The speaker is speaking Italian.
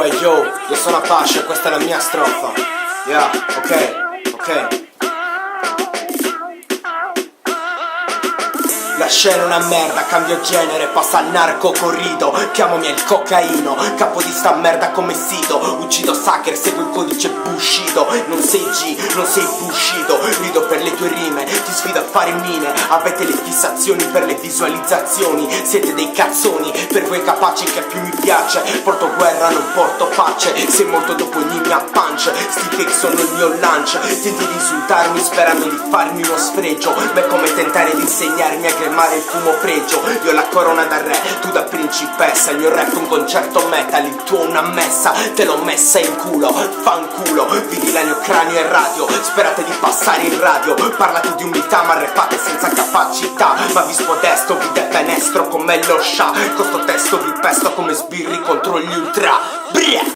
yo, io sono Apache, questa è la mia strofa. Yeah, ok. La scena è una merda, cambio genere, passa al narco corrido. Chiamami il cocaino, capo di sta merda come Sido. Uccido Sacher, seguo il codice Bushido. Non sei G, non sei Bushido. Rido per le tue rime, ti sfido a fare mine. Avete le fissazioni per le visualizzazioni. Siete dei cazzoni, per voi capaci che più mi piace. Porto guerra, non porto pace. Sei morto dopo ogni mia punch. Sti fake sono il mio lunch. Tenti di insultarmi sperando di farmi uno sfregio. Ma è come tentare di insegnarmi a cremare il fumo fregio. Io ho la corona da re, tu da principessa. Il mio rap è un concerto metal, il tuo una messa. Te l'ho messa in culo, fanculo. Vidi la mio cranio e radio, sperate di passare in radio. Parlate di umiltà ma rappate senza capacità. Ma vi spodesto, vi defenestro come lo scià. Con sto testo vi pesto come sbirri contro gli ultra. Bria!